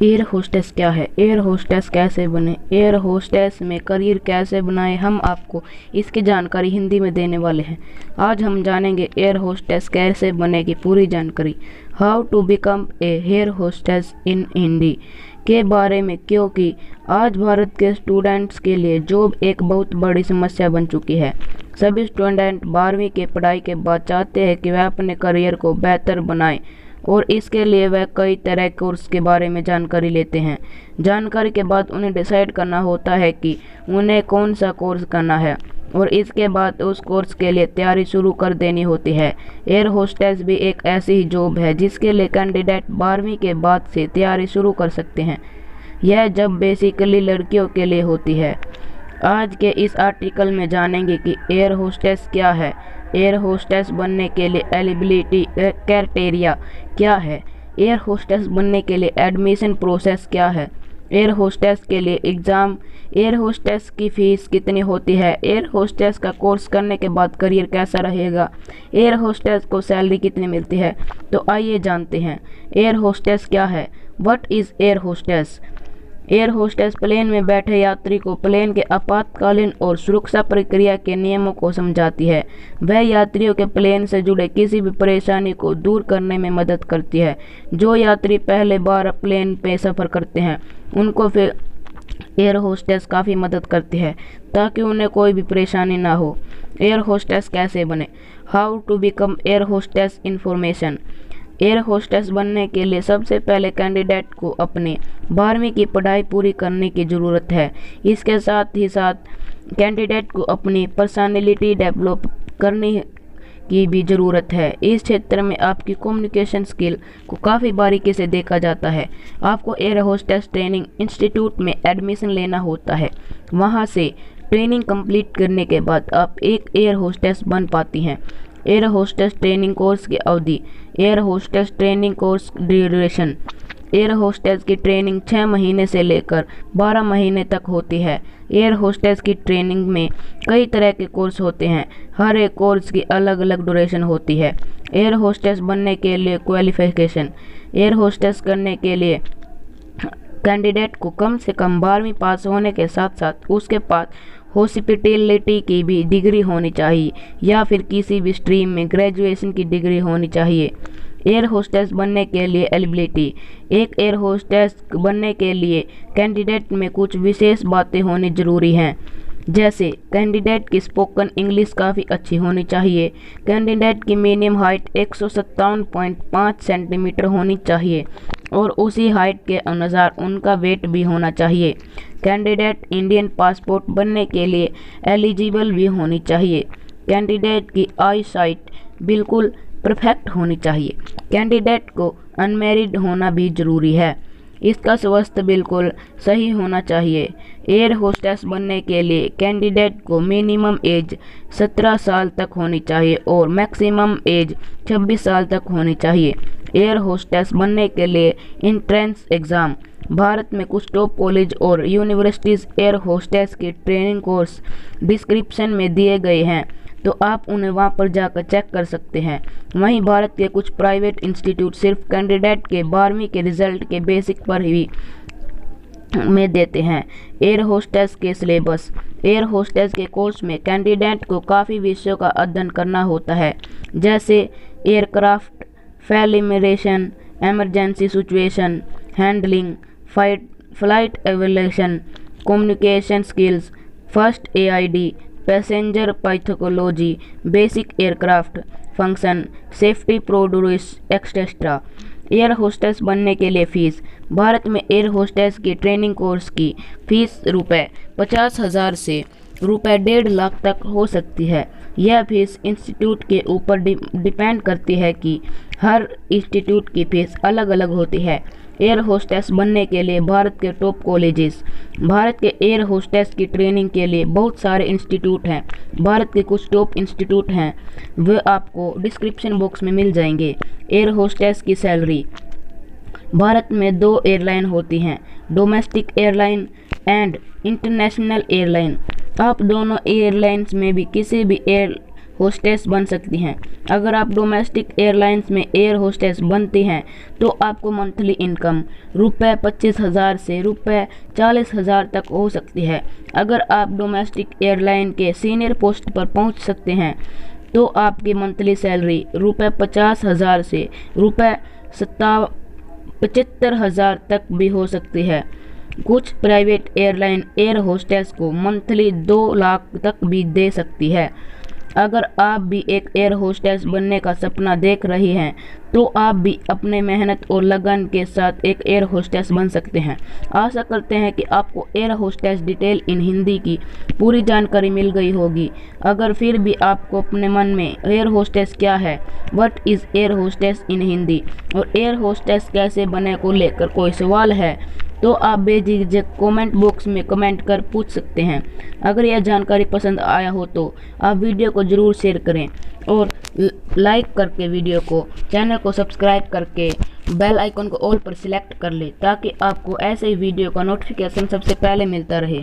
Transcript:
Air hostess क्या है? Air hostess कैसे बने? एयर होस्टेस में करियर कैसे बनाएं? हम आपको इसकी जानकारी हिंदी में देने वाले हैं। आज हम जानेंगे एयर होस्टेस कैसे बने की पूरी जानकारी। How to become a air hostess in Hindi के बारे में, क्योंकि आज भारत के स्टूडेंट्स के लिए जॉब एक बहुत बड़ी समस्या बन चुकी है। सभी स्टूडेंट 12वीं की पढ़ाई के बाद चाहते हैं कि वह अपने करियर को बेहतर बनाएं और इसके लिए वह कई तरह के कोर्स के बारे में जानकारी लेते हैं। जानकारी के बाद उन्हें डिसाइड करना होता है कि उन्हें कौन सा कोर्स करना है और इसके बाद उस कोर्स के लिए तैयारी शुरू कर देनी होती है। एयर होस्टेस भी एक ऐसी ही जॉब है जिसके लिए कैंडिडेट 12वीं के बाद से तैयारी शुरू कर सकते हैं। यह जब बेसिकली लड़कियों के लिए होती है। आज के इस आर्टिकल में जानेंगे कि एयर होस्टेस क्या है, एयर होस्टेस बनने के लिए एलिजिबिलिटी क्राइटेरिया क्या है, एयर होस्टेस बनने के लिए एडमिशन प्रोसेस क्या है, एयर होस्टेस के लिए एग्ज़ाम, एयर होस्टेस की फ़ीस कितनी होती है, एयर होस्टेस का कोर्स करने के बाद करियर कैसा रहेगा, एयर होस्टेस को सैलरी कितनी मिलती है। तो आइए जानते हैं एयर होस्टेस क्या है। What is air hostess? Air hostess plane में बैठे यात्री को प्लेन के आपातकालीन और सुरक्षा प्रक्रिया के नियमों को समझाती है। वह यात्रियों के प्लेन से जुड़े किसी भी परेशानी को दूर करने में मदद करती है। जो यात्री पहले बार प्लेन पे सफ़र करते हैं उनको फिर एयर होस्टेस काफ़ी मदद करती है ताकि उन्हें कोई भी परेशानी ना हो। एयर होस्टेस कैसे बने? How to become air hostess information. Air hostess बनने के लिए सबसे पहले कैंडिडेट को अपने 12वीं की पढ़ाई पूरी करने की ज़रूरत है। इसके साथ ही साथ कैंडिडेट को अपनी पर्सनालिटी डेवलप करने की भी ज़रूरत है। इस क्षेत्र में आपकी कम्युनिकेशन स्किल को काफ़ी बारीकी से देखा जाता है। आपको एयर होस्टेस ट्रेनिंग इंस्टीट्यूट में एडमिशन लेना होता है। वहां से ट्रेनिंग कंप्लीट करने के बाद आप एक एयर होस्टेस बन पाती हैं। एयर होस्टेस ट्रेनिंग कोर्स की अवधि। Air hostess training course duration. Air hostess की ट्रेनिंग 6 महीने से लेकर 12 महीने तक होती है। एयर होस्टेस की ट्रेनिंग में कई तरह के कोर्स होते हैं। हर एक कोर्स की अलग अलग ड्यूरेशन होती है। एयर होस्टेस बनने के लिए क्वालिफिकेशन। एयर होस्टेस करने के लिए कैंडिडेट को कम से कम 12वीं पास होने के साथ साथ उसके पास हॉस्पिटैलिटी की भी डिग्री होनी चाहिए या फिर किसी भी स्ट्रीम में ग्रेजुएशन की डिग्री होनी चाहिए। एयर होस्टेस बनने के लिए एलिजिबिलिटी। एक एयर होस्टेस बनने के लिए कैंडिडेट में कुछ विशेष बातें होनी जरूरी हैं, जैसे कैंडिडेट की स्पोकन इंग्लिश काफ़ी अच्छी होनी चाहिए। कैंडिडेट की मिनिमम हाइट 157.5 सेंटीमीटर होनी चाहिए और उसी हाइट के अनुसार उनका वेट भी होना चाहिए। कैंडिडेट इंडियन पासपोर्ट बनने के लिए एलिजिबल भी होनी चाहिए। कैंडिडेट की आई साइट बिल्कुल परफेक्ट होनी चाहिए। कैंडिडेट को अनमैरिड होना भी ज़रूरी है। इसका स्वास्थ्य बिल्कुल सही होना चाहिए। एयर होस्टेस बनने के लिए कैंडिडेट को मिनिमम एज 17 साल तक होनी चाहिए और मैक्सिमम एज 26 साल तक होनी चाहिए। एयर होस्टेस बनने के लिए एंट्रेंस एग्ज़ाम। भारत में कुछ टॉप कॉलेज और यूनिवर्सिटीज़ एयर होस्टेस के ट्रेनिंग कोर्स डिस्क्रिप्शन में दिए गए हैं, तो आप उन्हें वहां पर जाकर चेक कर सकते हैं। वहीं भारत के कुछ प्राइवेट इंस्टीट्यूट सिर्फ कैंडिडेट के 12वीं के रिजल्ट के बेसिक पर ही में देते हैं। एयर होस्टेस के सिलेबस। एयर होस्टेस के कोर्स में कैंडिडेट को काफ़ी विषयों का अध्ययन करना होता है, जैसे aircraft familiarisation, emergency situation handling, flight evaluation, communication skills, first aid, passenger pathology, basic aircraft function, safety procedures etcetera. Air hostess बनने के लिए फ़ीस। भारत में एयर होस्टेस की ट्रेनिंग कोर्स की फ़ीस ₹50,000 से ₹1.5 लाख तक हो सकती है। यह फीस इंस्टीट्यूट के ऊपर डिपेंड करती है कि हर इंस्टीट्यूट की फ़ीस अलग अलग होती है। एयर होस्टेस बनने के लिए भारत के टॉप कॉलेजेस। भारत के एयर होस्टेस की ट्रेनिंग के लिए बहुत सारे इंस्टीट्यूट हैं। भारत के कुछ टॉप इंस्टीट्यूट हैं, वे आपको डिस्क्रिप्शन बॉक्स में मिल जाएंगे। एयर होस्टेस की सैलरी। भारत में 2 एयरलाइन होती हैं, domestic airline and international airline. आप दोनों एयरलाइंस में भी किसी भी होस्टेस बन सकती हैं। अगर आप डोमेस्टिक एयरलाइंस में एयर होस्टेस बनती हैं तो आपको मंथली इनकम रुपये 25,000 से रुपये 40,000 तक हो सकती है। अगर आप डोमेस्टिक एयरलाइन के सीनियर पोस्ट पर पहुंच सकते हैं तो आपकी मंथली सैलरी रुपये 50,000 से रुपये 75,000 तक भी हो सकती है। कुछ प्राइवेट एयरलाइन एयर होस्टेस को मंथली 2 लाख तक भी दे सकती है। अगर आप भी एक एयर होस्टेस बनने का सपना देख रही हैं तो आप भी अपने मेहनत और लगन के साथ एक एयर होस्टेस बन सकते हैं। आशा करते हैं कि आपको air hostess detail in Hindi की पूरी जानकारी मिल गई होगी। अगर फिर भी आपको अपने मन में एयर होस्टेस क्या है, what is air hostess in Hindi और एयर होस्टेस कैसे बने को लेकर कोई सवाल है तो आप बेझिझक कमेंट बॉक्स में कमेंट कर पूछ सकते हैं। अगर यह जानकारी पसंद आया हो तो आप वीडियो को ज़रूर शेयर करें और लाइक करके वीडियो को, चैनल को सब्सक्राइब करके बेल आइकन को ऑल पर सिलेक्ट कर लें ताकि आपको ऐसे ही वीडियो का नोटिफिकेशन सबसे पहले मिलता रहे।